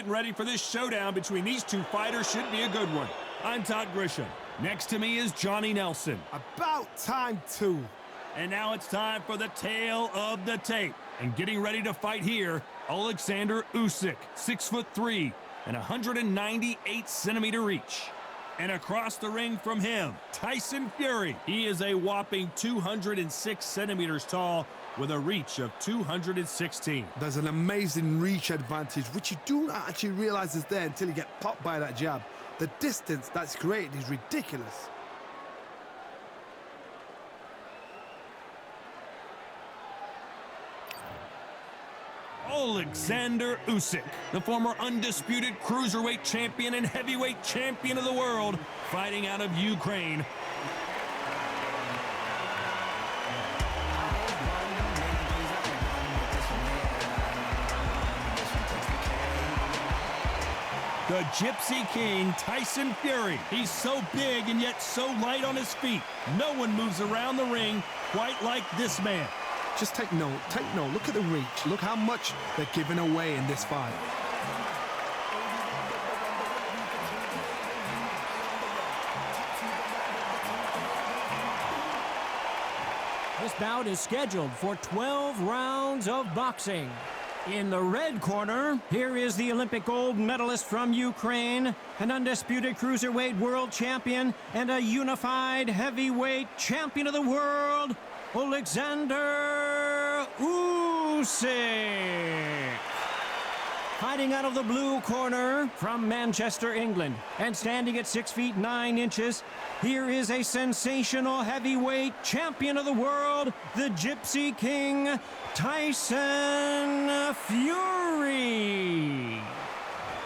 getting ready for this showdown between these two fighters. Should be a good one. I'm Todd Grisham. Next to me is Johnny Nelson. About time, too. And now it's time for the tale of the tape. And getting ready to fight here, Oleksandr Usyk, 6'3" and 198-centimeter reach. And across the ring from him, Tyson Fury. He is a whopping 206 centimeters tall with a reach of 216. There's an amazing reach advantage, which you do not actually realize is there until you get popped by that jab. The distance that's created is ridiculous. Oleksandr Usyk, the former undisputed cruiserweight champion and heavyweight champion of the world, fighting out of Ukraine. The Gypsy King, Tyson Fury. He's so big and yet so light on his feet. No one moves around the ring quite like this man. Just take note, look at the reach. Look how much they're giving away in this fight. This bout is scheduled for 12 rounds of boxing. In the red corner, here is the Olympic gold medalist from Ukraine, an undisputed cruiserweight world champion, and a unified heavyweight champion of the world, Oleksandr Usyk. Fighting out of the blue corner from Manchester, England, and standing at 6 feet 9 inches, here is a sensational heavyweight champion of the world, the Gypsy King, Tyson Fury.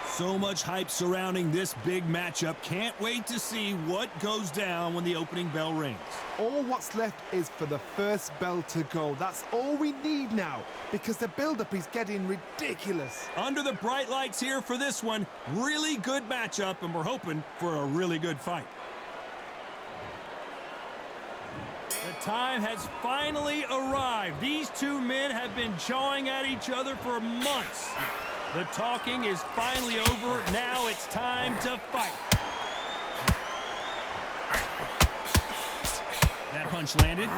So much hype surrounding this big matchup. Can't wait to see what goes down when the opening bell rings. All what's left is for the first bell to go. That's all we need now, because the build-up is getting ridiculous. Under the bright lights here for this one, really good matchup, and we're hoping for a really good fight. The time has finally arrived. These two men have been jawing at each other for months. The talking is finally over. Now it's time to fight. That punch landed.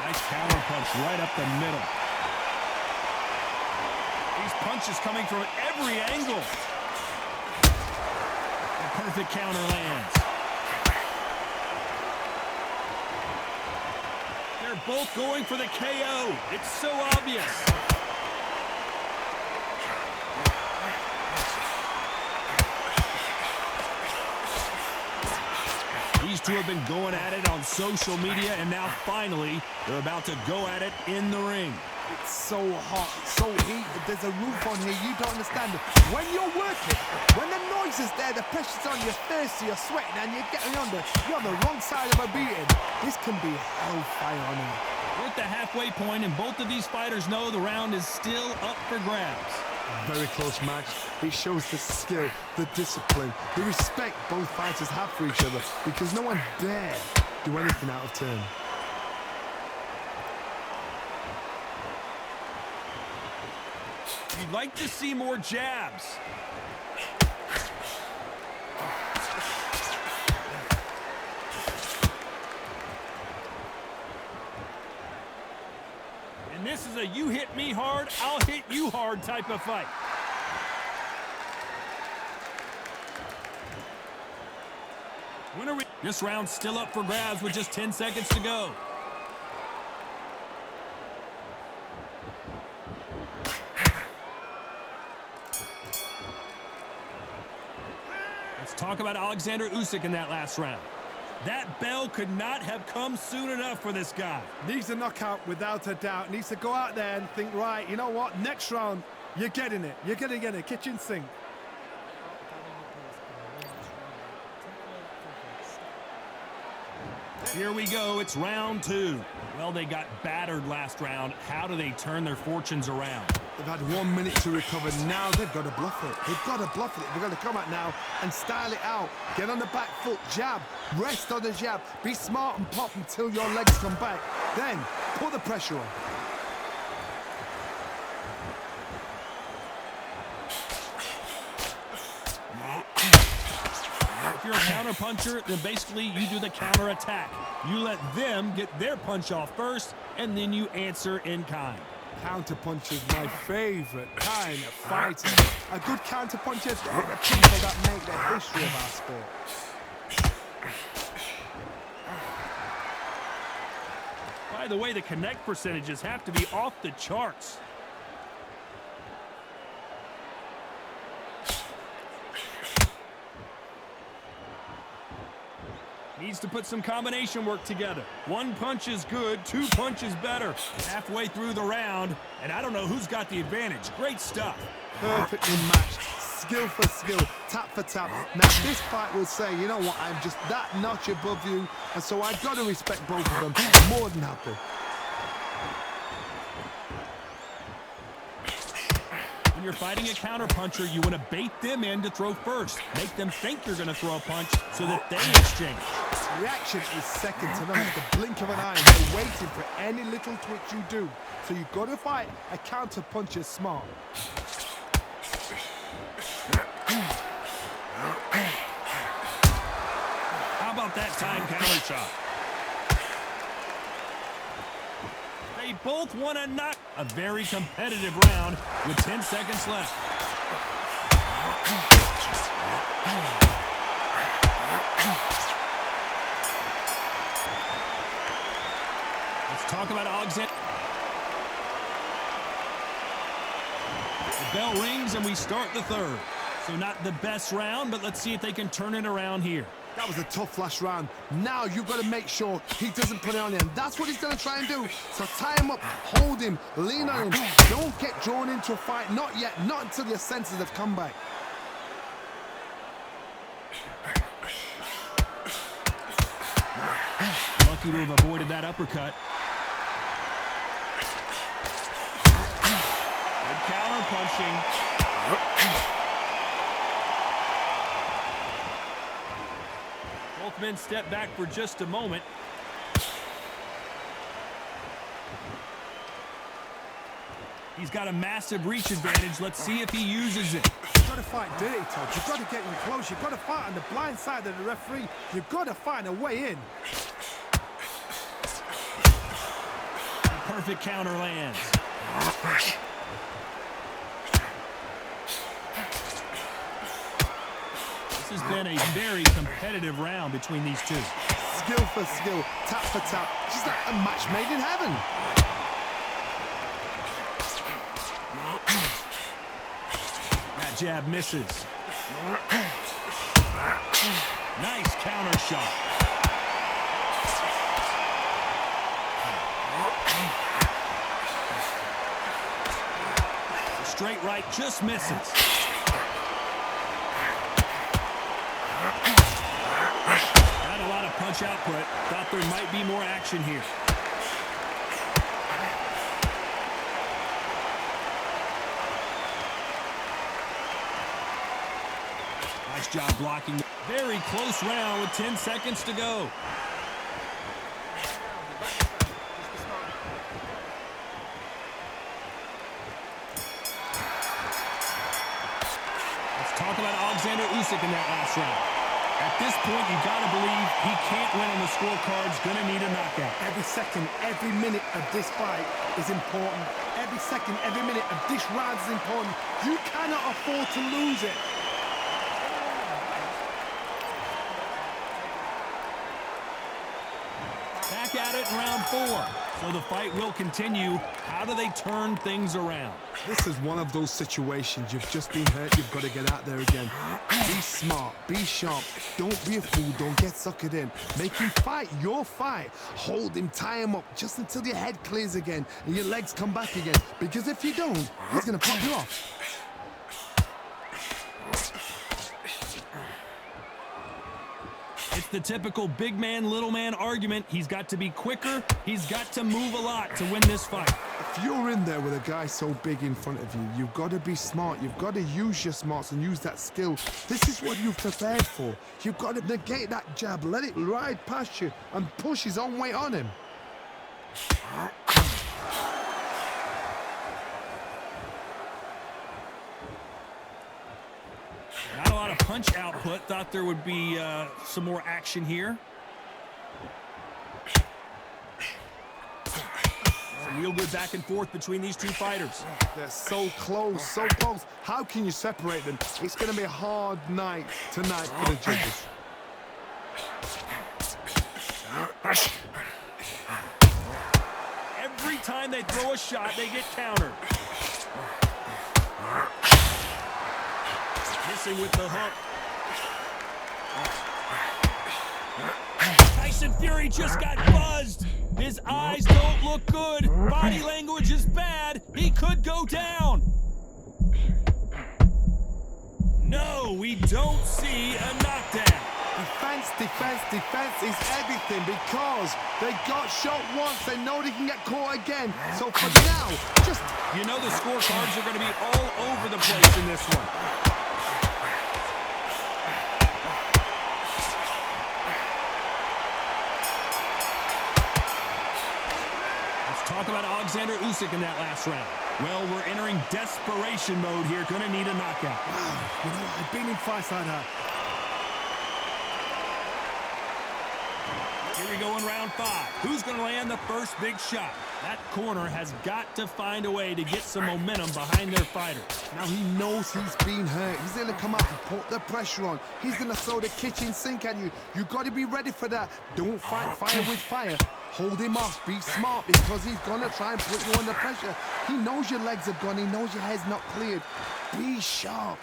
Nice counter punch right up the middle. These punches coming from every angle. The perfect counter lands. They're both going for the KO. It's so obvious. These two have been going at it on social media, and now finally they're about to go at it in the ring. It's so hot, so heated. There's a roof on here. You don't understand it. When you're working, when the noise is there, the pressure's on, you're thirsty, you're sweating, and you're getting under. You're on the wrong side of a beating. This can be hellfire on here. We're at the halfway point, and both of these fighters know the round is still up for grabs. Very close match. It shows the skill, the discipline, the respect both fighters have for each other, because no one dare do anything out of turn. You'd like to see more jabs. And this is a you hit me hard, I'll hit you hard type of fight. This round's still up for grabs with just 10 seconds to go. Let's talk about Oleksandr Usyk in that last round. That bell could not have come soon enough for this guy. Needs a knockout without a doubt. Needs to go out there and think, right, you know what, next round, you're getting it. You're going to get it. Kitchen sink. Here we go. It's round 2. Well, they got battered last round. How do they turn their fortunes around? They've had 1 minute to recover. Now they've got to bluff it. They've got to bluff it. They've got to come out now and style it out. Get on the back foot, jab, rest on the jab. Be smart and pop until your legs come back. Then put the pressure on. If you're a counter puncher, then basically you do the counter attack. You let them get their punch off first, and then you answer in kind. Counter punch is my favorite kind of fighter. A good counter puncher is the people that make the history of our sport. By the way, the connect percentages have to be off the charts. Needs to put some combination work together. 1 punch is good, 2 punches better. Halfway through the round, and I don't know who's got the advantage. Great stuff. Perfectly matched, skill for skill, tap for tap. Now this fight will say, you know what, I'm just that notch above you, and so I've got to respect both of them. More than happy. When you're fighting a counter puncher, you want to bait them in to throw first. Make them think you're going to throw a punch so that they exchange. Reaction is second to none. At the blink of an eye, they're waiting for any little twitch you do. So you've got to fight a counter puncher smart. How about that time counter shot? They both want to knock. A very competitive round with 10 seconds left. Let's talk about Oleksandr. The bell rings and we start the third. So not the best round, but let's see if they can turn it around here. That was a tough last round. Now you've got to make sure he doesn't put it on him. That's what he's going to try and do. So tie him up, hold him, lean on him. Don't get drawn into a fight. Not yet. Not until your senses have come back. Lucky to have avoided that uppercut. Good counter punching. Both men step back for just a moment. He's got a massive reach advantage. Let's see if he uses it. You've got to fight dirty, Todd. You've got to get in close. You've got to fight on the blind side of the referee. You've got to find a way in. Perfect counter lands. This has been a very competitive round between these two. Skill for skill, tap for tap. Just like a match made in heaven. That jab misses. Nice counter shot. The straight right just misses. Not a lot of punch output. Thought there might be more action here. Nice job blocking. Very close round with 10 seconds to go. Let's talk about Oleksandr Usyk in that last round. At this point, you got to believe he can't win on the scorecard. Going to need a knockout. Every second, every minute of this fight is important. Every second, every minute of this round is important. You cannot afford to lose it. Back at it in round 4. So the fight will continue. How do they turn things around? This is one of those situations. You've just been hurt. You've got to get out there again. Be smart. Be sharp. Don't be a fool. Don't get suckered in. Make him fight your fight. Hold him. Tie him up just until your head clears again and your legs come back again. Because if you don't, he's going to pop you off. It's the typical big man, little man argument. He's got to be quicker. He's got to move a lot to win this fight. If you're in there with a guy so big in front of you, you've got to be smart. You've got to use your smarts and use that skill. This is what you've prepared for. You've got to negate that jab, let it ride past you and push his own weight on him. Not a lot of punch output. Thought there would be some more action here. Some real good back and forth between these two fighters. They're so close, so close. How can you separate them? It's going to be a hard night tonight for the judges. Every time they throw a shot, they get countered. Missing with the hook. Tyson Fury just got buzzed. His eyes don't look good. Body language is bad. He could go down. No, we don't see a knockdown. Defense is everything because they got shot once. They know they can get caught again. So for now, just... You know the scorecards are going to be all over the place in this one. Talk about Oleksandr Usyk in that last round. Well, we're entering desperation mode here. Gonna need a knockout. Wow, you know, I've been in fights like that. Here we go in round 5. Who's gonna land the first big shot? That corner has got to find a way to get some momentum behind their fighter. Now he knows he's been hurt. He's gonna come out and put the pressure on. He's gonna throw the kitchen sink at you. You gotta be ready for that. Don't fight fire with fire. Hold him off, be smart, because he's gonna try and put you under pressure. He knows your legs are gone, he knows your head's not cleared. Be sharp.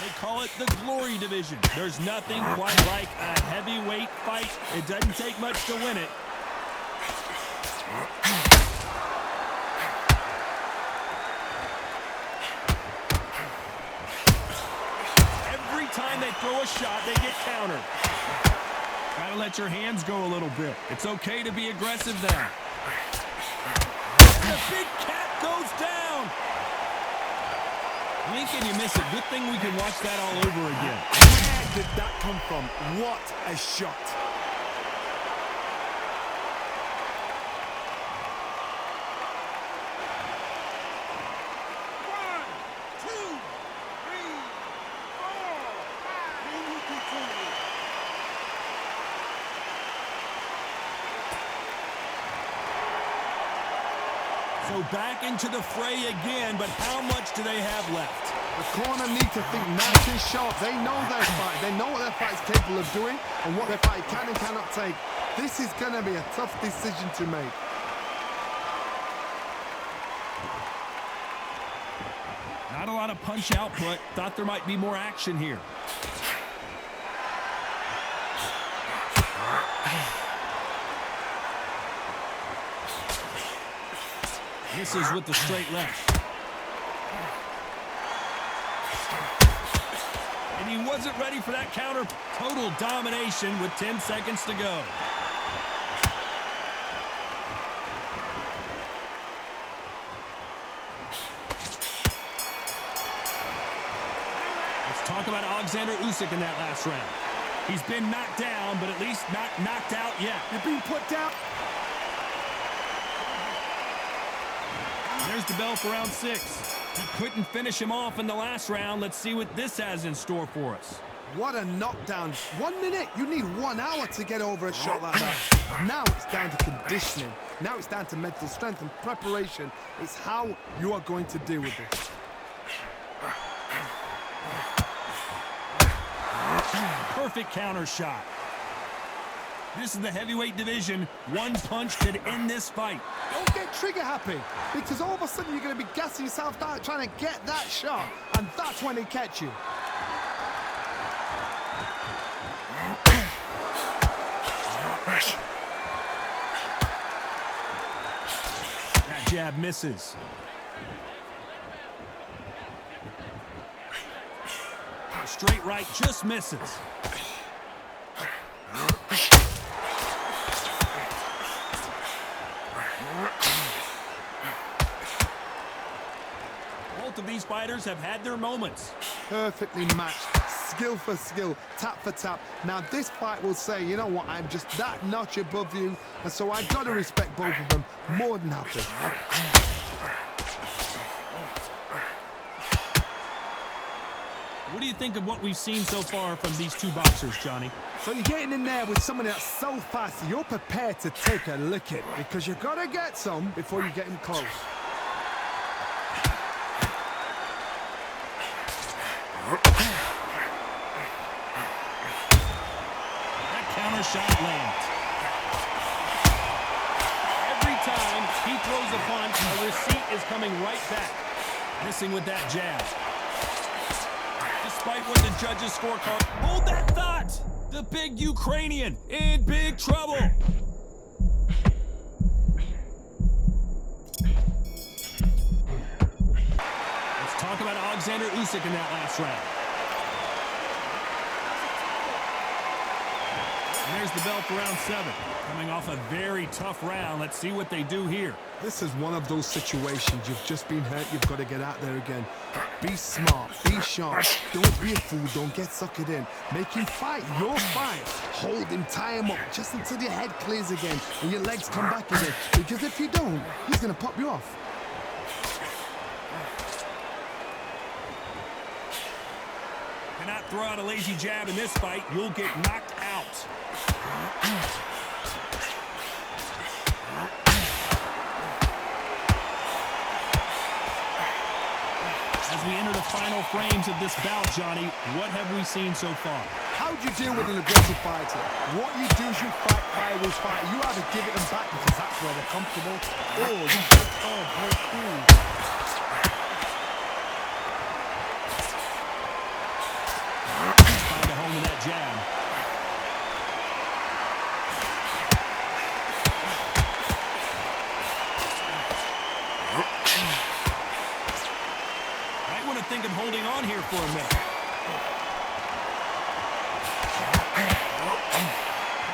They call it the glory division. There's nothing quite like a heavyweight fight. It doesn't take much to win it. Every time they throw a shot, they get countered. Gotta let your hands go a little bit. It's okay to be aggressive now. The big cat goes down. Blink and you miss it. Good thing we can watch that all over again. Where did that come from? What a shot. So back into the fray again, but how much do they have left? The corner need to think nice and sharp. They know their fight. They know what their fight is capable of doing and what their fight can and cannot take. This is going to be a tough decision to make. Not a lot of punch output. Thought there might be more action here. Misses with the straight left. And he wasn't ready for that counter. Total domination with 10 seconds to go. Let's talk about Oleksandr Usyk in that last round. He's been knocked down, but at least not knocked out yet. You've been put down. There's the bell for round 6. He couldn't finish him off in the last round. Let's see what this has in store for us. What a knockdown. 1 minute. You need 1 hour to get over a shot like that. Now it's down to conditioning. Now it's down to mental strength and preparation. It's how you are going to deal with this. Perfect counter shot. This is the heavyweight division. One punch could end this fight. Don't get trigger happy, because all of a sudden you're going to be gassing yourself out trying to get that shot, and that's when they catch you. That jab misses. Straight right just misses. Both of these fighters have had their moments. Perfectly matched, skill for skill, tap for tap. Now this fight will say, you know what, I'm just that notch above you, and so I gotta respect both of them more than happy. What do you think of what we've seen so far from these two boxers, Johnny? So you're getting in there with someone that's so fast, you're prepared to take a licking, because you gotta get some before you get him close. That counter shot lands. Every time he throws a punch, a receipt is coming right back. Missing with that jab. Despite what the judges' scorecard, hold that thought! The big Ukrainian in big trouble. Let's talk about Oleksandr Usyk in that last round. And there's the bell for round 7. Coming off a very tough round. Let's see what they do here. This is one of those situations, you've just been hurt, you've got to get out there again. Be smart, be sharp, don't be a fool, don't get suckered in. Make him fight your fight. Hold him, tie him up, just until your head clears again and your legs come back again. Because if you don't, he's going to pop you off. Cannot throw out a lazy jab in this fight. You'll get knocked out. As we enter the final frames of this bout, Johnny, what have we seen so far? How do you deal with an aggressive fighter? What you do is you fight fire with fire. You either give it them back because that's where they're comfortable, or you just, break through. Find a home with that jab. Might want to think of holding on here for a minute.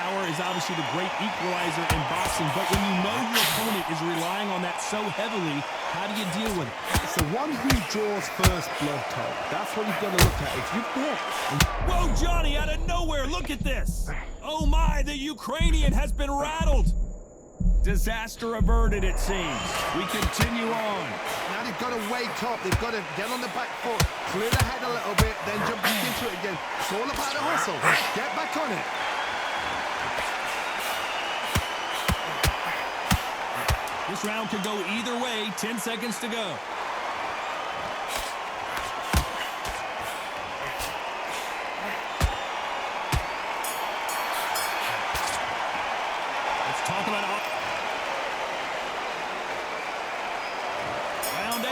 Power is obviously the great equalizer in boxing, but when you know your opponent is relying on that so heavily, how do you deal with it? It's the one who draws first blood, Todd. That's what you've got to look at. If you hit... Whoa, Johnny, out of nowhere, look at this. Oh my, the Ukrainian has been rattled. Disaster averted, it seems. We continue on. Now they've got to wake up. They've got to get on the back foot, clear the head a little bit, then jump back into it again. It's all about the hustle. Get back on it. This round could go either way. 10 seconds to go. Let's talk about round 8,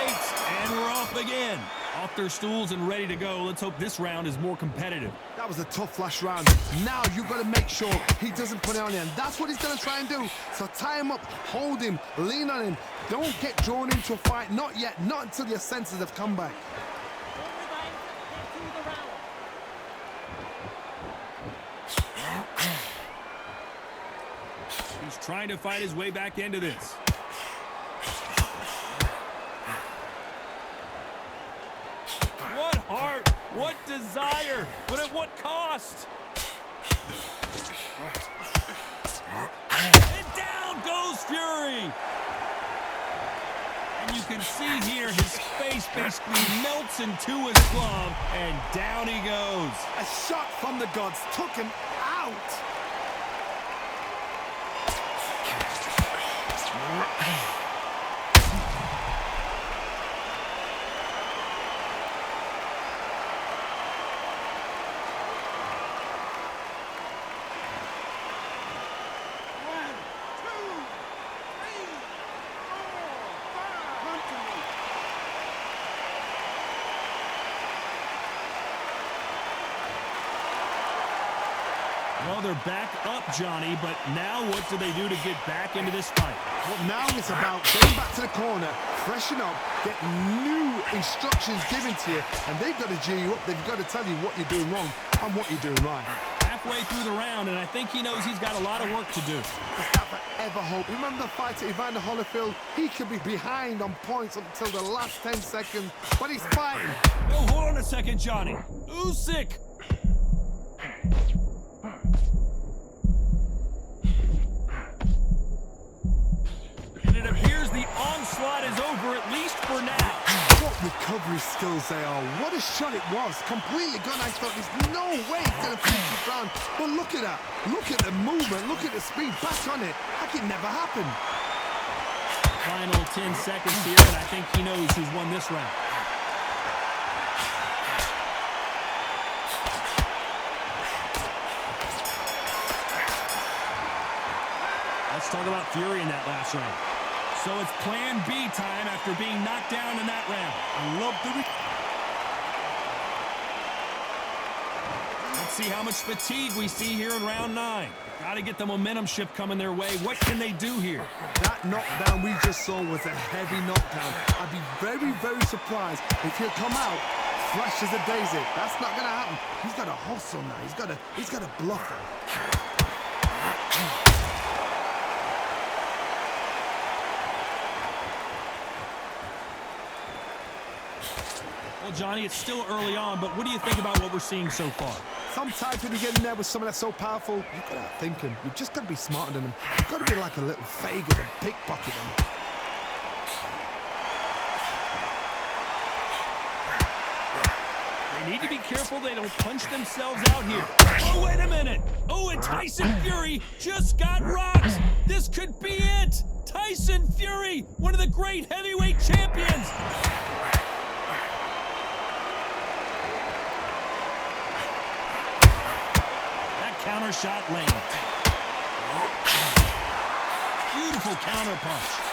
and we're off again. Off their stools and ready to go. Let's hope this round is more competitive. That was a tough last round. Now you've got to make sure he doesn't put it on you, and that's what he's going to try and do. So tie him up, hold him, lean on him. Don't get drawn into a fight. Not yet. Not until your senses have come back. He's trying to fight his way back into this. What heart, what desire, but at what cost? And down goes Fury. And you can see here his face basically melts into his glove, and down he goes. A shot from the gods took him out. Well, they're back up, Johnny, but now what do they do to get back into this fight? Well, now it's about getting back to the corner, freshen up, get new instructions given to you, and they've got to G you up. They've got to tell you what you're doing wrong and what you're doing right. Halfway through the round, and I think he knows he's got a lot of work to do. Does that ever hope? Remember the fight at Evander Holyfield? He could be behind on points until the last 10 seconds, but he's fighting. No, hold on a second, Johnny. Usyk. And it appears the onslaught is over, at least for now. What recovery skills they are. What a shot it was. Completely gone. I thought there's no way he's going to finish this round. But look at that. Look at the movement. Look at the speed. Back on it. Like it never happened. Final 10 seconds here, and I think he knows who's won this round. Let's talk about Fury in that last round. So it's plan B time after being knocked down in that round. I love the... Let's see how much fatigue we see here in round 9. Got to get the momentum shift coming their way. What can they do here? That knockdown we just saw was a heavy knockdown. I'd be very, very surprised if he'll come out fresh as a daisy. That's not going to happen. He's got to hustle now. He's got to bluff him. Well, Johnny, it's still early on, but what do you think about what we're seeing so far? Sometimes when you get in there with someone that's so powerful, you've got to outthink him. You've just got to be smarter than him. You've got to be like a little faggot and pickpocket him. They need to be careful they don't punch themselves out here. Oh, wait a minute. Oh, and Tyson Fury just got rocked. This could be it. Tyson Fury, one of the great heavyweight champions. Counter shot lands. Beautiful counter punch.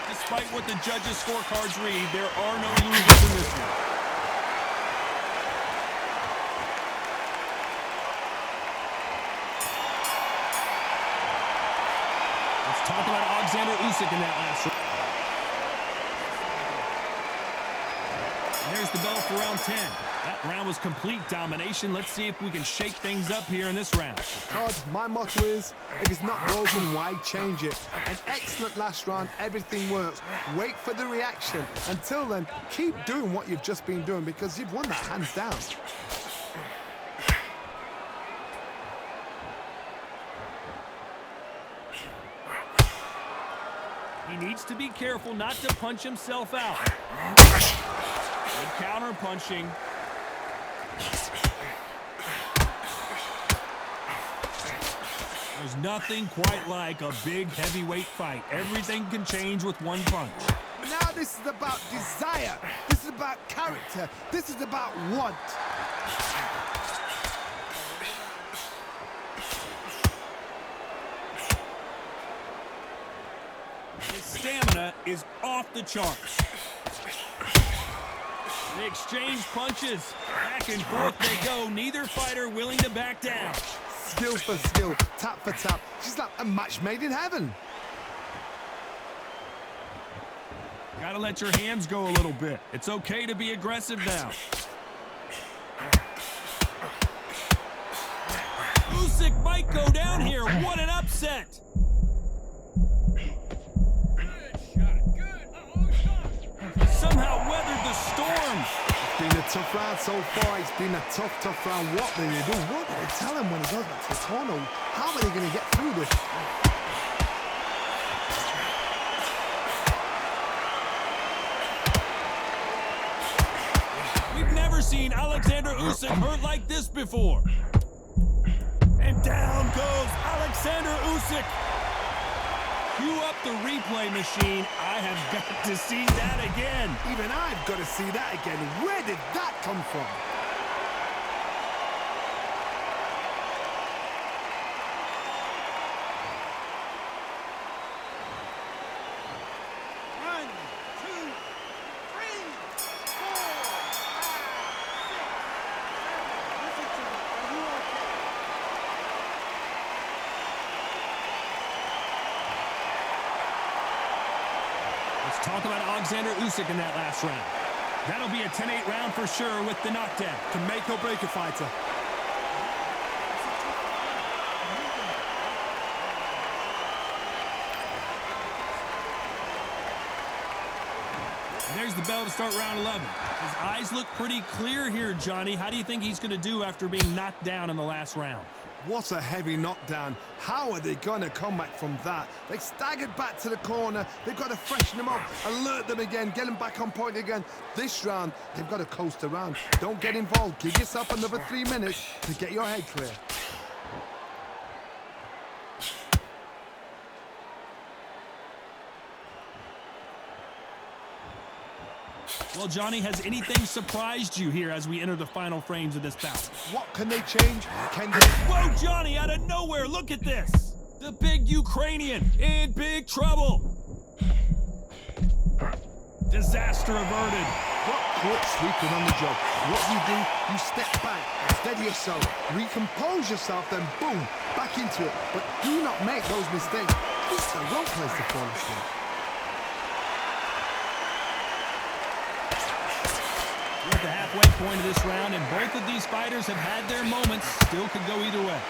Despite what the judges' scorecards read, there are no losers in this one. Let's talk about Oleksandr Usyk in that last round. And there's the bell for round 10. That round was complete domination. Let's see if we can shake things up here in this round. Todd, my motto is, if it's not broken, why change it? An excellent last round, everything works. Wait for the reaction. Until then, keep doing what you've just been doing because you've won that hands down. He needs to be careful not to punch himself out. Good counter punching. There's nothing quite like a big heavyweight fight. Everything can change with one punch. Now this is about desire. This is about character. This is about want. His stamina is off the charts. They exchange punches. Back and forth they go. Neither fighter willing to back down. Skill for skill, tap for tap. She's like a match made in heaven. Gotta let your hands go a little bit. It's okay to be aggressive now. Usyk might go down here. What an upset. Somehow weathered the storm. It's been a tough round so far. It's been a tough round. What do they do? What do they tell him when he goes back to the corner? How are they going to get through this? seen Oleksandr Usyk hurt like this before. And down goes Oleksandr Usyk. Cue up the replay machine. I have got to see that again. Even I've got to see that again. Where did that come from? Let's talk about Oleksandr Usyk in that last round. That'll be a 10-8 round for sure with the knockdown. Can make or break a fighter. There's the bell to start round 11. His eyes look pretty clear here, Johnny. How do you think he's going to do after being knocked down in the last round? What a heavy knockdown. How are they going to come back from that? They staggered back to the corner. They've got to freshen them up, alert them again, get them back on point again. This round, they've got to coast around. Don't get involved. Give yourself another 3 minutes to get your head clear. Well, Johnny, has anything surprised you here as we enter the final frames of this bout? What can they change? Can they... Whoa, Johnny, out of nowhere, look at this! The big Ukrainian in big trouble! Disaster averted. Got caught sweeping on the job. What do? You step back, steady yourself, recompose yourself, then boom, back into it. But do not make those mistakes. This is the wrong place to fall asleep. We're at the halfway point of this round, and both of these fighters have had their moments. Still could go either way.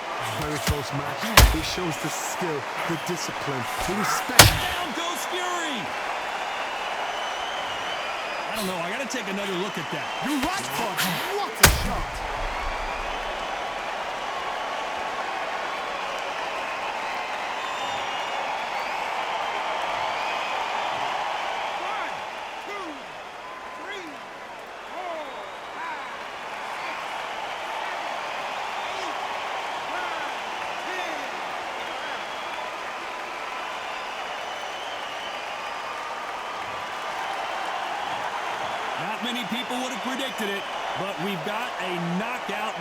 Very close match. It shows the skill, the discipline, the respect. Down goes Fury! I don't know, I gotta take another look at that. You're right, Todd. What a shot! Not many people would have predicted it, but we've got a knockout.